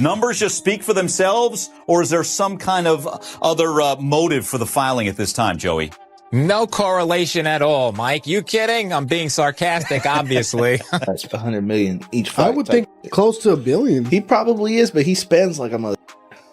Numbers just speak for themselves, or is there some kind of other motive for the filing at this time, Joey? No correlation at all, Mike. You kidding? I'm being sarcastic, obviously. That's $100 million each fight. I would think close to $1 billion. He probably is, but he spends like a mother.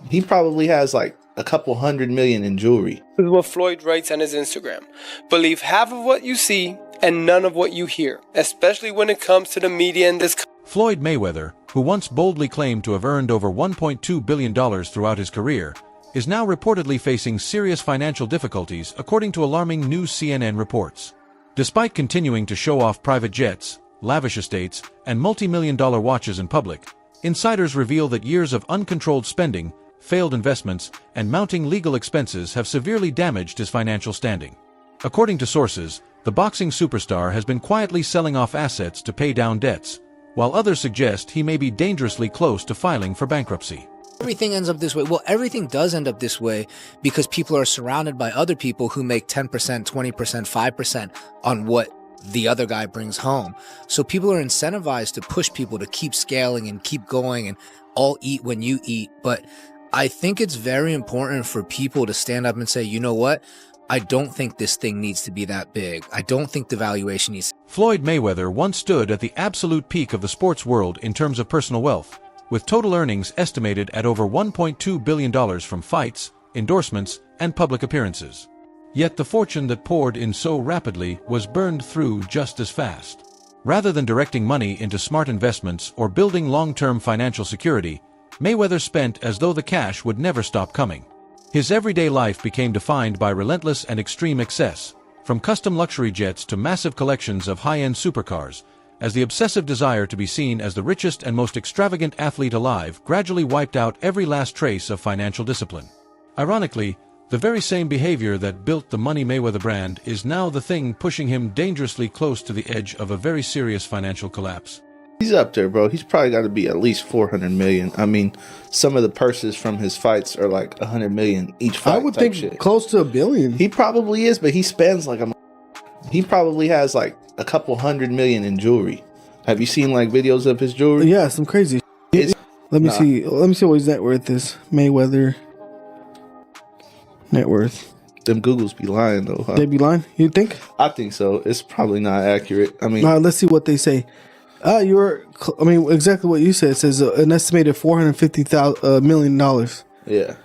He probably has like a couple $100 million in jewelry. This is what Floyd writes on his Instagram. Believe half of what you see and none of what you hear, especially when it comes to the media in this country. Floyd Mayweather, who once boldly claimed to have earned over $1.2 billion throughout his career, is now reportedly facing serious financial difficulties, according to alarming new CNN reports. Despite continuing to show off private jets, lavish estates, and multi-million-dollar watches in public, insiders reveal that years of uncontrolled spending, failed investments, and mounting legal expenses have severely damaged his financial standing. According to sources, the boxing superstar has been quietly selling off assets to pay down debts, while others suggest he may be dangerously close to filing for bankruptcy. Everything ends up this way. Well, everything does end up this way because people are surrounded by other people who make 10%, 20%, 5% on what the other guy brings home. So people are incentivized to push people to keep scaling and keep going and all eat when you eat. But I think it's very important for people to stand up and say, you know what? I don't think this thing needs to be that big. I don't think the valuation needs. Floyd Mayweather once stood at the absolute peak of the sports world in terms of personal wealth, with total earnings estimated at over $1.2 billion from fights, endorsements, and public appearances. Yet the fortune that poured in so rapidly was burned through just as fast. Rather than directing money into smart investments or building long-term financial security, Mayweather spent as though the cash would never stop coming. His everyday life became defined by relentless and extreme excess, from custom luxury jets to massive collections of high-end supercars, as the obsessive desire to be seen as the richest and most extravagant athlete alive gradually wiped out every last trace of financial discipline. Ironically, the very same behavior that built the Money Mayweather brand is now the thing pushing him dangerously close to the edge of a very serious financial collapse. He's up there, bro. He's probably got to be at least $400 million. I mean, some of the purses from his fights are like $100 million each fight. I would think shit. close to $1 billion. He probably is, but he spends like a. He probably has like a couple $100 million in jewelry. Have you seen like videos of his jewelry? Yeah, some crazy. Let me see. Let me see what his net worth is. Mayweather net worth. Them Googles be lying though. Huh? They be lying. You think? I think so. It's probably not accurate. I mean, let's see what they say. Exactly what you said. It says an estimated $450 million. Yeah.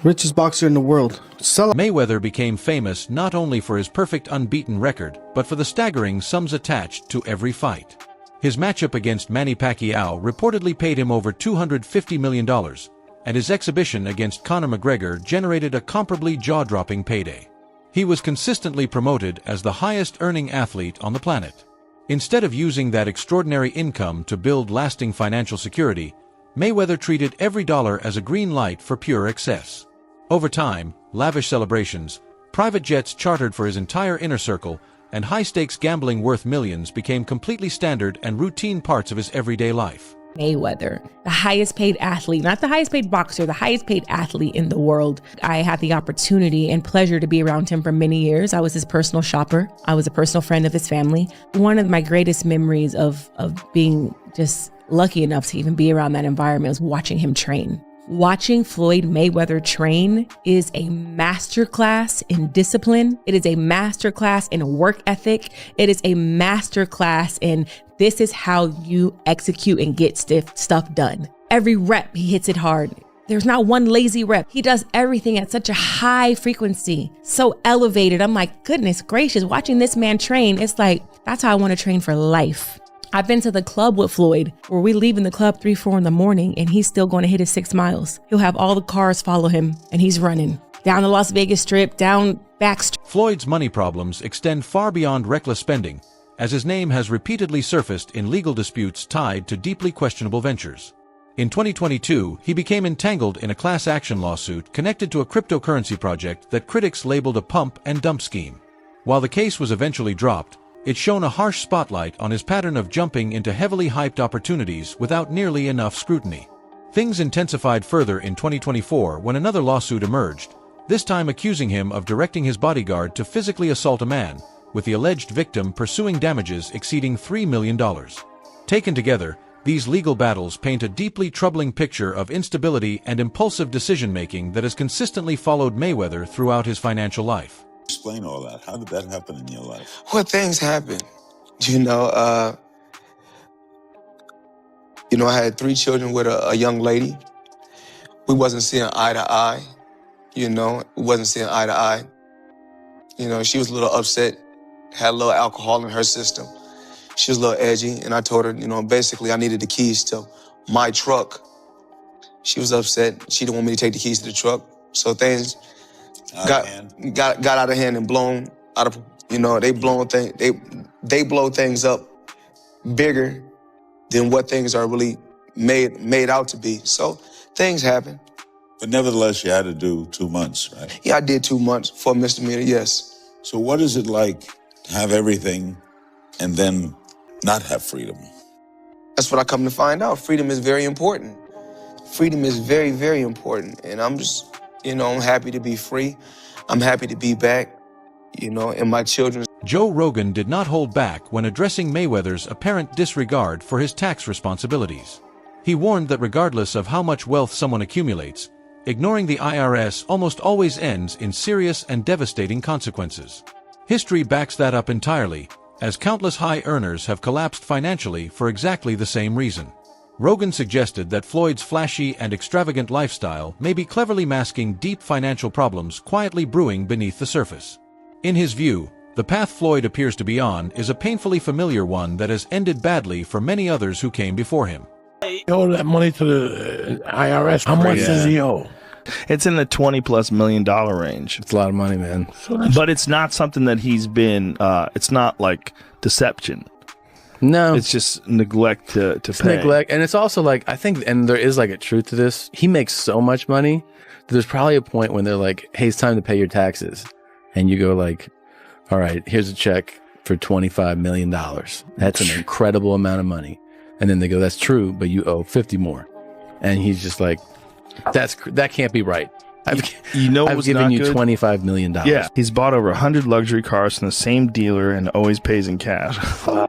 Richest boxer in the world. Mayweather became famous not only for his perfect unbeaten record, but for the staggering sums attached to every fight. His matchup against Manny Pacquiao reportedly paid him over $250 million, and his exhibition against Conor McGregor generated a comparably jaw-dropping payday. He was consistently promoted as the highest-earning athlete on the planet. Instead of using that extraordinary income to build lasting financial security, Mayweather treated every dollar as a green light for pure excess. Over time, lavish celebrations, private jets chartered for his entire inner circle, and high-stakes gambling worth millions became completely standard and routine parts of his everyday life. Mayweather, the highest paid athlete, not the highest paid boxer, the highest paid athlete in the world. I had the opportunity and pleasure to be around him for many years. I was his personal shopper. I was a personal friend of his family. One of my greatest memories of being just lucky enough to even be around that environment was watching him train. Watching Floyd Mayweather train is a masterclass in discipline. It is a masterclass in work ethic. It is a masterclass in this is how you execute and get stuff done. Every rep, he hits it hard. There's not one lazy rep. He does everything at such a high frequency, so elevated. I'm like, goodness gracious, watching this man train, it's like, that's how I want to train for life. I've been to the club with Floyd where we leave in the club 3, 4 in the morning and he's still going to hit his 6 miles. He'll have all the cars follow him and he's running down the Las Vegas Strip, down back. Floyd's money problems extend far beyond reckless spending, as his name has repeatedly surfaced in legal disputes tied to deeply questionable ventures. In 2022, he became entangled in a class action lawsuit connected to a cryptocurrency project that critics labeled a pump and dump scheme. While the case was eventually dropped, it shone a harsh spotlight on his pattern of jumping into heavily hyped opportunities without nearly enough scrutiny. Things intensified further in 2024 when another lawsuit emerged, this time accusing him of directing his bodyguard to physically assault a man, with the alleged victim pursuing damages exceeding $3 million. Taken together, These legal battles paint a deeply troubling picture of instability and impulsive decision-making that has consistently followed Mayweather throughout his financial life. Explain all that. How did that happen in your life? Well, things happen. I had 3 children with a young lady. We wasn't seeing eye to eye. We wasn't seeing eye to eye. She was a little upset, had a little alcohol in her system. She was a little edgy, and I told her, basically I needed the keys to my truck. She was upset. She didn't want me to take the keys to the truck. So things got out of hand and blown out of, they blow things up bigger than what things are really made out to be. So things happen. But nevertheless, you had to do 2 months, right? Yeah, I did 2 months for a misdemeanor, yes. So what is it like to have everything and then not have freedom? That's what I come to find out. Freedom is very important. Freedom is very, very important. And I'm just, I'm happy to be free. I'm happy to be back, and my children. Joe Rogan did not hold back when addressing Mayweather's apparent disregard for his tax responsibilities. He warned that regardless of how much wealth someone accumulates, ignoring the IRS almost always ends in serious and devastating consequences. History backs that up entirely, as countless high earners have collapsed financially for exactly the same reason. Rogan suggested that Floyd's flashy and extravagant lifestyle may be cleverly masking deep financial problems quietly brewing beneath the surface. In his view, the path Floyd appears to be on is a painfully familiar one that has ended badly for many others who came before him. He owed that money to the IRS. How much does he owe? It's in the $20+ million range. It's a lot of money, man. But it's not something that he's been, it's not like deception. No. It's just neglect to pay. Neglect. And it's also like, I think, and there is like a truth to this. He makes so much money. There's probably a point when they're like, hey, it's time to pay your taxes. And you go like, all right, here's a check for $25 million. That's an incredible amount of money. And then they go, that's true, but you owe 50 more. And he's just like, that can't be right. I've given you $25 million. Yeah, he's bought over 100 luxury cars from the same dealer and always pays in cash.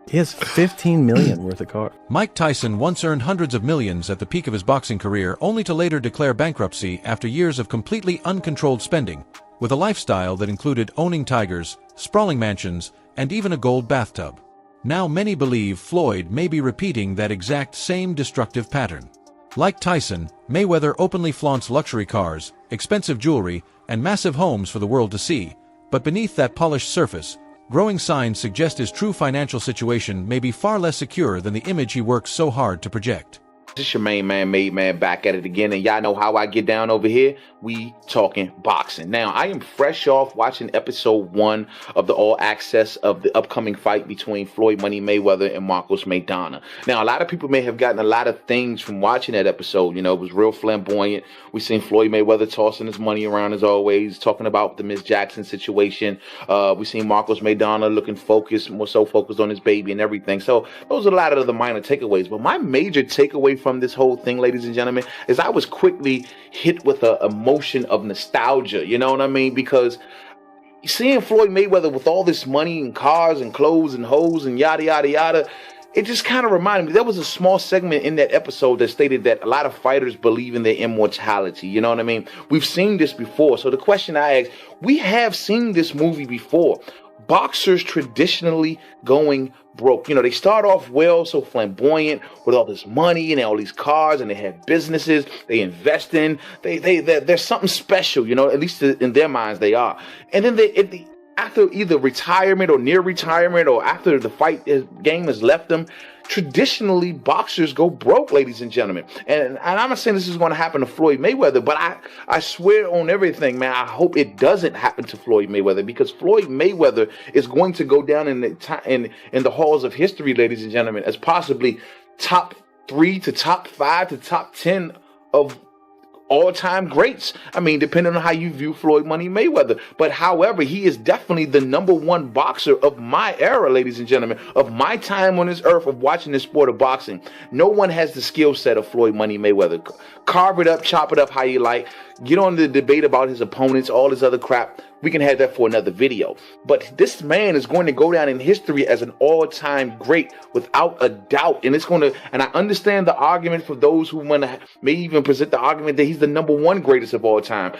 He has $15 million worth of cars. Mike Tyson once earned hundreds of millions at the peak of his boxing career, only to later declare bankruptcy after years of completely uncontrolled spending, with a lifestyle that included owning tigers, sprawling mansions, and even a gold bathtub. Now many believe Floyd may be repeating that exact same destructive pattern. Like Tyson, Mayweather openly flaunts luxury cars, expensive jewelry, and massive homes for the world to see, but beneath that polished surface, growing signs suggest his true financial situation may be far less secure than the image he works so hard to project. This your main man, Made Man, back at it again, and y'all know how I get down over here. We talking boxing. Now, I am fresh off watching episode 1 of the All Access of the upcoming fight between Floyd Money Mayweather and Marcos Maidana. Now, a lot of people may have gotten a lot of things from watching that episode. It was real flamboyant. We seen Floyd Mayweather tossing his money around as always, talking about the Miss Jackson situation. We seen Marcos Maidana looking focused, more so focused on his baby and everything. So those are a lot of the minor takeaways. But my major takeaway from this whole thing, ladies and gentlemen, is I was quickly hit with a emotion of nostalgia, you know what I mean? Because seeing Floyd Mayweather with all this money and cars and clothes and hoes and yada, yada, yada, it just kind of reminded me. There was a small segment in that episode that stated that a lot of fighters believe in their immortality. You know what I mean? We've seen this before. So the question I ask, we have seen this movie before. Boxers traditionally going broke. They start off well, so flamboyant with all this money and all these cars, and they have businesses they invest in. They're something special, at least in their minds they are. And then after either retirement or near retirement or after the fight game has left them, traditionally boxers go broke, ladies and gentlemen. And I'm not saying this is going to happen to Floyd Mayweather, but I swear on everything, man, I hope it doesn't happen to Floyd Mayweather, because Floyd Mayweather is going to go down in the halls of history, ladies and gentlemen, as possibly top 3 to top 5 to top 10 of all-time greats. I mean, depending on how you view Floyd Money Mayweather. But however, he is definitely the #1 boxer of my era, ladies and gentlemen, of my time on this earth of watching this sport of boxing. No one has the skill set of Floyd Money Mayweather. Carve it up, chop it up how you like. Get on the debate about his opponents, all this other crap. we can have that for another video. But this man is going to go down in history as an all-time great without a doubt. And I understand the argument for those who want to may even present the argument that he's the number one greatest of all time.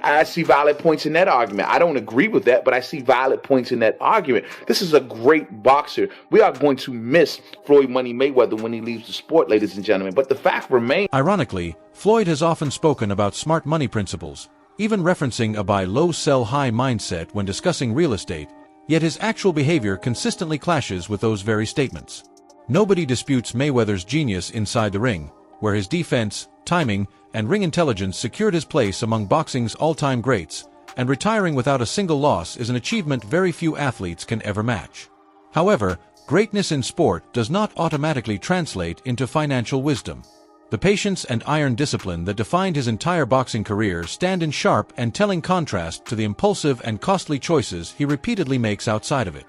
I see valid points in that argument. I don't agree with that, but I see valid points in that argument. This is a great boxer. We are going to miss Floyd Money Mayweather when he leaves the sport, ladies and gentlemen. But the fact remains. Ironically, Floyd has often spoken about smart money principles, even referencing a buy low, sell high mindset when discussing real estate, yet his actual behavior consistently clashes with those very statements. Nobody disputes Mayweather's genius inside the ring, where his defense, timing, and ring intelligence secured his place among boxing's all-time greats, and retiring without a single loss is an achievement very few athletes can ever match. However, greatness in sport does not automatically translate into financial wisdom. The patience and iron discipline that defined his entire boxing career stand in sharp and telling contrast to the impulsive and costly choices he repeatedly makes outside of it.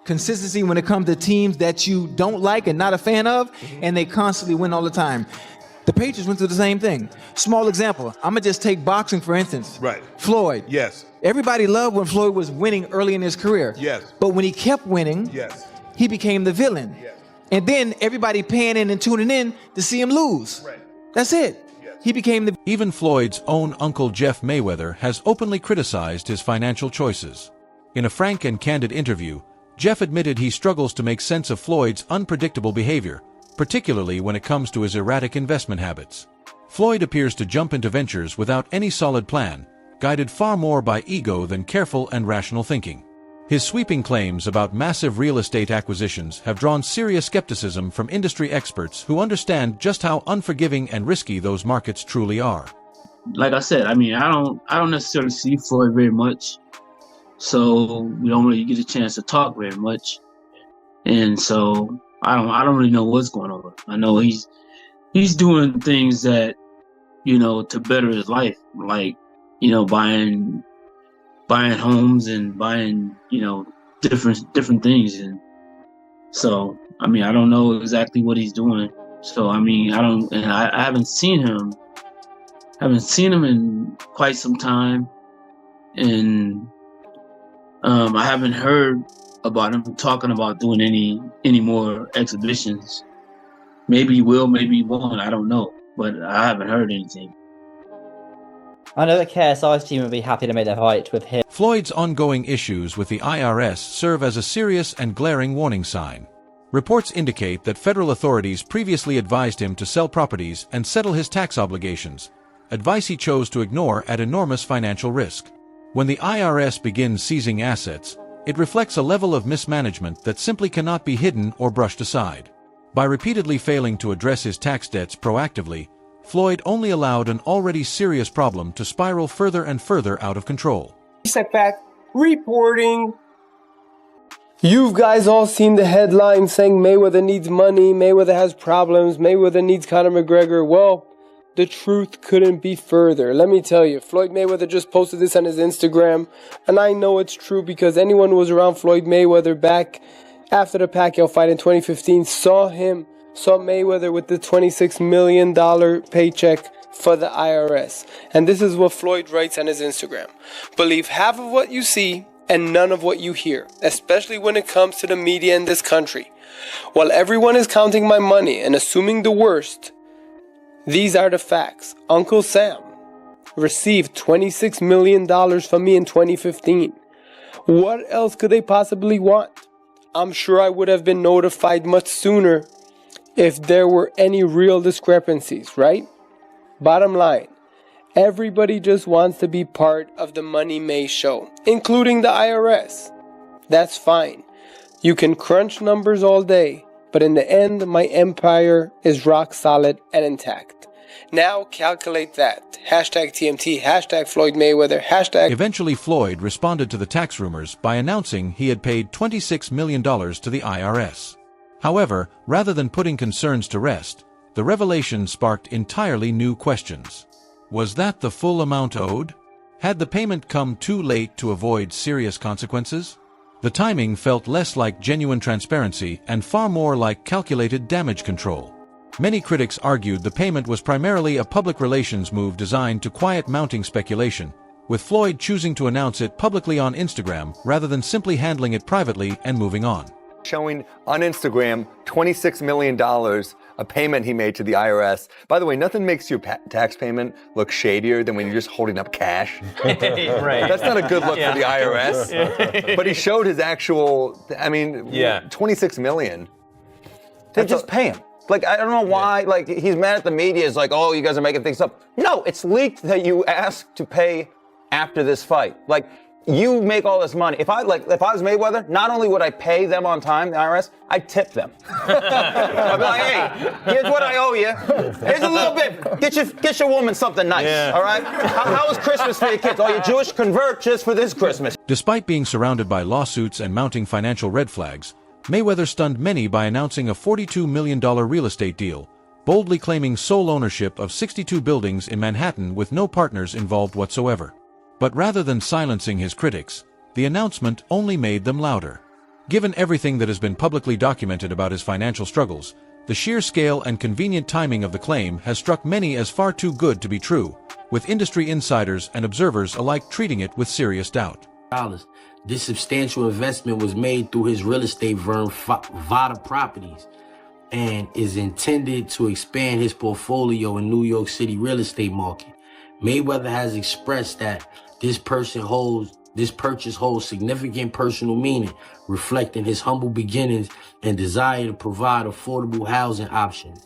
Consistency when it comes to teams that you don't like and not a fan of, and they constantly win all the time. The Patriots went through the same thing. Small example. I'm going to just take boxing, for instance. Right. Floyd. Yes. Everybody loved when Floyd was winning early in his career. Yes. But when he kept winning, yes, he became the villain. Yes. And then everybody paying in and tuning in to see him lose. Right. That's it. Yes. He became the... Even Floyd's own uncle Jeff Mayweather has openly criticized his financial choices. In a frank and candid interview, Jeff admitted he struggles to make sense of Floyd's unpredictable behavior, particularly when it comes to his erratic investment habits. Floyd appears to jump into ventures without any solid plan, guided far more by ego than careful and rational thinking. His sweeping claims about massive real estate acquisitions have drawn serious skepticism from industry experts who understand just how unforgiving and risky those markets truly are. Like I said, I mean, I don't necessarily see Floyd very much, so we don't really get a chance to talk very much, and so I don't really know what's going on. I know he's doing things that, to better his life, like, buying homes and buying, different things. And so, I mean, I don't know exactly what he's doing. So, I mean, I haven't seen him in quite some time. And I haven't heard about him talking about doing any more exhibitions. Maybe he will, maybe he won't, I don't know. But I haven't heard anything. I know the KSI's team would be happy to make their fight with him. Floyd's ongoing issues with the IRS serve as a serious and glaring warning sign. Reports indicate that federal authorities previously advised him to sell properties and settle his tax obligations, advice he chose to ignore at enormous financial risk. When the IRS begins seizing assets, it reflects a level of mismanagement that simply cannot be hidden or brushed aside. By repeatedly failing to address his tax debts proactively, Floyd only allowed an already serious problem to spiral further and further out of control. Setback reporting. You've guys all seen the headline saying Mayweather needs money, Mayweather has problems, Mayweather needs Conor McGregor. Well, the truth couldn't be further. Let me tell you, Floyd Mayweather just posted this on his Instagram, and I know it's true because anyone who was around Floyd Mayweather back after the Pacquiao fight in 2015 saw Mayweather with the $26 million paycheck for the IRS. And this is what Floyd writes on his Instagram. Believe half of what you see and none of what you hear, especially when it comes to the media in this country. While everyone is counting my money and assuming the worst, these are the facts. Uncle Sam received $26 million from me in 2015. What else could they possibly want? I'm sure I would have been notified much sooner if there were any real discrepancies, right? Bottom line, everybody just wants to be part of the Money May show, including the IRS. That's fine. You can crunch numbers all day, but in the end, my empire is rock solid and intact. Now calculate that. Hashtag TMT, hashtag Floyd Mayweather, hashtag... Eventually, Floyd responded to the tax rumors by announcing he had paid $26 million to the IRS. However, rather than putting concerns to rest, the revelation sparked entirely new questions. Was that the full amount owed? Had the payment come too late to avoid serious consequences? The timing felt less like genuine transparency and far more like calculated damage control. Many critics argued the payment was primarily a public relations move designed to quiet mounting speculation, with Floyd choosing to announce it publicly on Instagram rather than simply handling it privately and moving on. Showing on Instagram $26 million, a payment he made to the IRS. By the way, nothing makes your tax payment look shadier than when you're just holding up cash. Right. That's not a good look for the IRS. Yeah. But he showed his actual, I mean, $26 million. They just pay him. Like, I don't know why, like, he's mad at the media. It's like, oh, you guys are making things up. No, it's leaked that you asked to pay after this fight. Like, you make all this money. If I was Mayweather, not only would I pay them on time, the IRS, I'd tip them. I'd be like, hey, here's what I owe you. Here's a little bit. Get your woman something nice, all right? How was Christmas for your kids? Oh, you're Jewish? Convert just for this Christmas. Despite being surrounded by lawsuits and mounting financial red flags, Mayweather stunned many by announcing a $42 million real estate deal, boldly claiming sole ownership of 62 buildings in Manhattan with no partners involved whatsoever. But rather than silencing his critics, the announcement only made them louder. Given everything that has been publicly documented about his financial struggles, the sheer scale and convenient timing of the claim has struck many as far too good to be true, with industry insiders and observers alike treating it with serious doubt. This substantial investment was made through his real estate firm, Vada Properties, and is intended to expand his portfolio in New York City real estate market. Mayweather has expressed that this purchase holds significant personal meaning, reflecting his humble beginnings and desire to provide affordable housing options.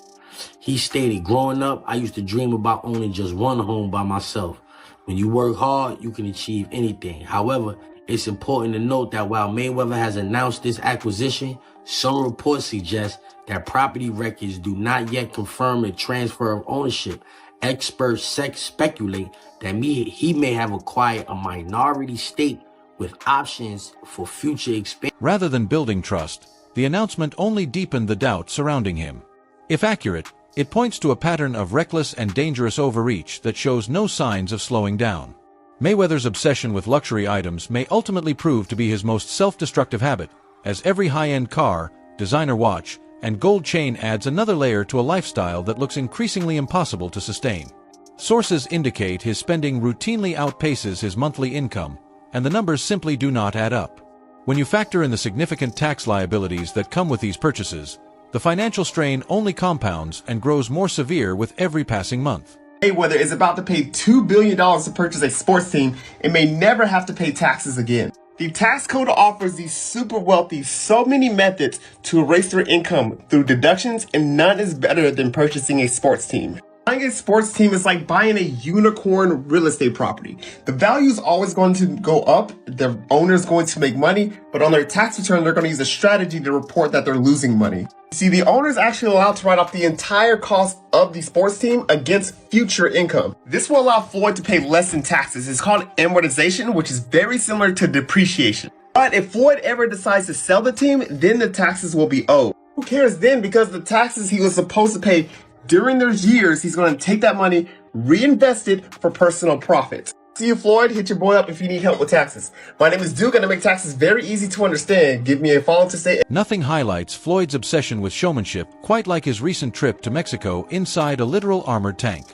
He stated, growing up, I used to dream about owning just one home by myself. When you work hard, you can achieve anything. However, it's important to note that while Mayweather has announced this acquisition, some reports suggest that property records do not yet confirm a transfer of ownership. Experts speculate that he may have acquired a minority stake with options for future expansion. Rather than building trust, the announcement only deepened the doubt surrounding him. If accurate, it points to a pattern of reckless and dangerous overreach that shows no signs of slowing down. Mayweather's obsession with luxury items may ultimately prove to be his most self-destructive habit, as every high-end car, designer watch, and gold chain adds another layer to a lifestyle that looks increasingly impossible to sustain. Sources indicate his spending routinely outpaces his monthly income, and the numbers simply do not add up. When you factor in the significant tax liabilities that come with these purchases, the financial strain only compounds and grows more severe with every passing month. Mayweather is about to pay $2 billion to purchase a sports team and may never have to pay taxes again. The tax code offers these super wealthy so many methods to erase their income through deductions, and none is better than purchasing a sports team. Buying a sports team is like buying a unicorn real estate property. The value is always going to go up, the owner is going to make money, but on their tax return, they're going to use a strategy to report that they're losing money. See, the owner is actually allowed to write off the entire cost of the sports team against future income. This will allow Floyd to pay less in taxes. It's called amortization, which is very similar to depreciation. But if Floyd ever decides to sell the team, then the taxes will be owed. Who cares then? Because the taxes he was supposed to pay during those years, he's going to take that money, reinvest it for personal profit. See you, Floyd. Hit your boy up if you need help with taxes. My name is Duke, and I make taxes very easy to understand. Give me a follow to say. Nothing highlights Floyd's obsession with showmanship quite like his recent trip to Mexico inside a literal armored tank.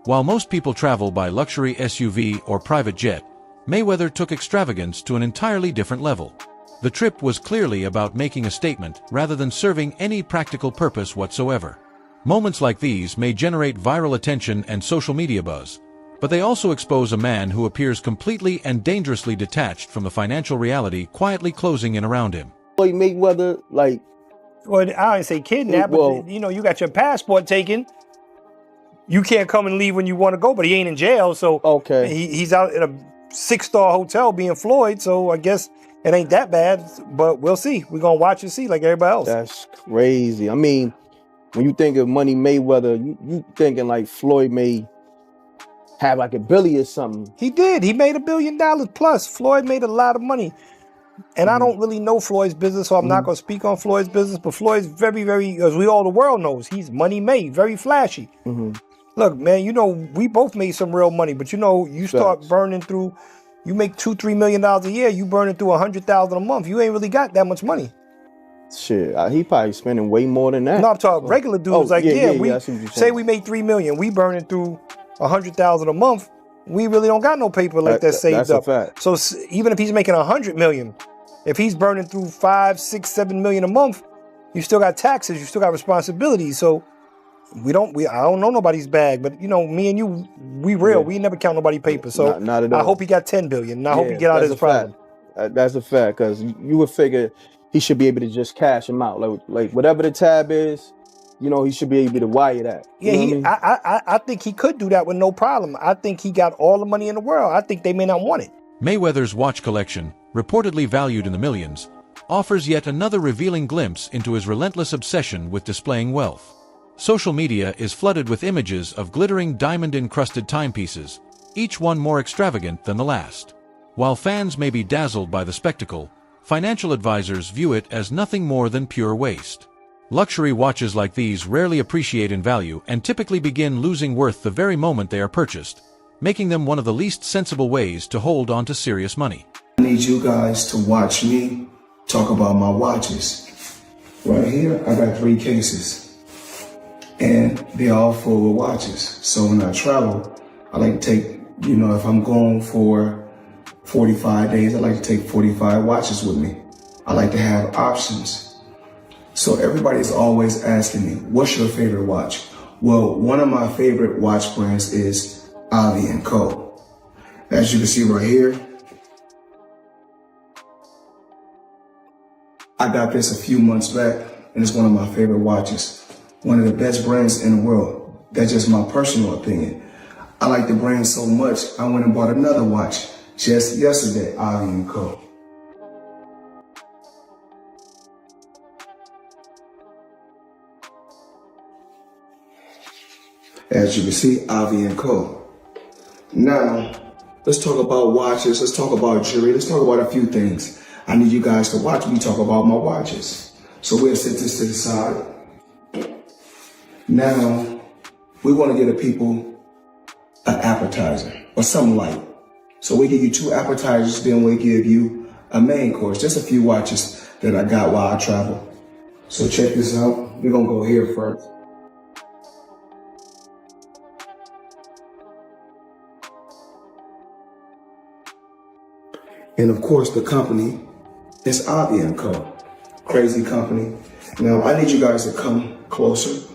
While most people travel by luxury SUV or private jet, Mayweather took extravagance to an entirely different level. The trip was clearly about making a statement rather than serving any practical purpose whatsoever. Moments like these may generate viral attention and social media buzz, but they also expose a man who appears completely and dangerously detached from the financial reality quietly closing in around him. Floyd Mayweather, well, I didn't say kidnap, but you know, you got your passport taken. You can't come and leave when you want to go, but he ain't in jail, so he's out in a 6-star hotel being Floyd, so I guess it ain't that bad, but we'll see. We're going to watch and see like everybody else. That's crazy. I mean, when you think of Money Mayweather, you thinking like Floyd may have like $1 billion or something. He did. He made $1 billion plus. Floyd made a lot of money. And I don't really know Floyd's business, so I'm not going to speak on Floyd's business, but Floyd's very, very, as the world knows, he's money made, very flashy. Look, man, you know, we both made some real money, but you know, you start burning through, you make $2-3 million a year, you burning through $100,000 a month. You ain't really got that much money. Shit, he probably spending way more than that. No, I'm talking regular dudes. We say we made $3 million. We burning through $100,000 a month. we really don't got no paper like that saved That's a up. fact. So even if he's making 100 million, if he's burning through 5, 6, 7 million a month, you still got taxes, you still got responsibilities. So I don't know nobody's bag, but you know, me and you, we real. We never count nobody paper. So Not at all. I hope he got 10 billion. And I hope he get out of his problem. That's a fact, because you would figure he should be able to just cash him out, like whatever the tab is, you know, he should be able to wire that. Yeah, I think he could do that with no problem. I think he got all the money in the world. I think they may not want it. Mayweather's watch collection, reportedly valued in the millions, offers yet another revealing glimpse into his relentless obsession with displaying wealth. Social media is flooded with images of glittering diamond-encrusted timepieces, each one more extravagant than the last. While fans may be dazzled by the spectacle, financial advisors view it as nothing more than pure waste. Luxury watches like these rarely appreciate in value and typically begin losing worth the very moment they are purchased, making them one of the least sensible ways to hold on to serious money. I need you guys to watch me talk about my watches. Right here, I got 3 cases. And they're all full with watches. So when I travel, I like to take, you know, if I'm going for 45 days, I like to take 45 watches with me. I like to have options. So everybody's always asking me, what's your favorite watch? Well, one of my favorite watch brands is Ali & Co. As you can see right here, I got this a few months back, and it's one of my favorite watches. One of the best brands in the world. That's just my personal opinion. I like the brand so much, I went and bought another watch just yesterday, Ali & Co. As you can see, Ali & Co. Now, let's talk about watches, let's talk about jewelry, let's talk about a few things. I need you guys to watch me talk about my watches. So we'll set this to the side. Now, we want to give the people an appetizer or something light. So we give you 2 appetizers, then we give you a main course, just a few watches that I got while I travel. So check this out. We're going to go here first. And of course, the company is Ali & Co. Crazy company. Now, I need you guys to come closer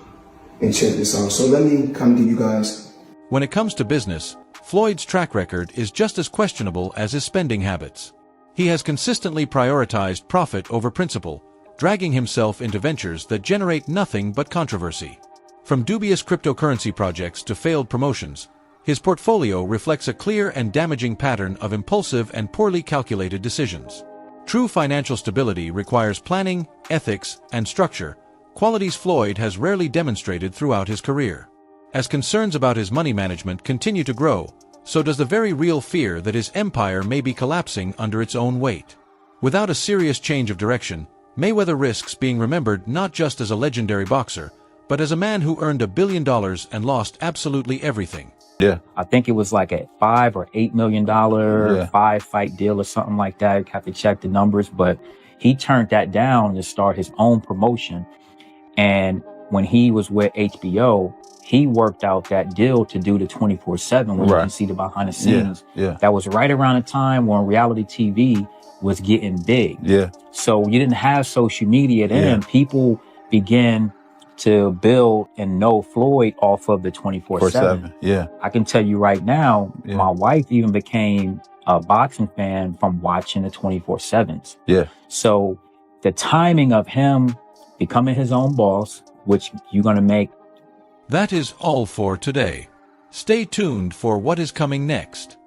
and check this out. So let me come to you guys. When it comes to business, Floyd's track record is just as questionable as his spending habits. He has consistently prioritized profit over principle, dragging himself into ventures that generate nothing but controversy. From dubious cryptocurrency projects to failed promotions, his portfolio reflects a clear and damaging pattern of impulsive and poorly calculated decisions. True financial stability requires planning, ethics, and structure, qualities Floyd has rarely demonstrated throughout his career. As concerns about his money management continue to grow, so does the very real fear that his empire may be collapsing under its own weight. Without a serious change of direction, Mayweather risks being remembered not just as a legendary boxer, but as a man who earned $1 billion and lost absolutely everything. Yeah. I think it was like a $5 or $8 million 5-fight deal or something like that. You have to check the numbers, but he turned that down to start his own promotion. And when he was with HBO, he worked out that deal to do the 24/7 where you can see the behind the scenes. That was right around the time when reality TV was getting big. So you didn't have social media then. People began to build and know Floyd off of the 24/7. I can tell you right now, my wife even became a boxing fan from watching the 24/7s. So the timing of him becoming his own boss, which you're going to make. That is all for today. Stay tuned for what is coming next.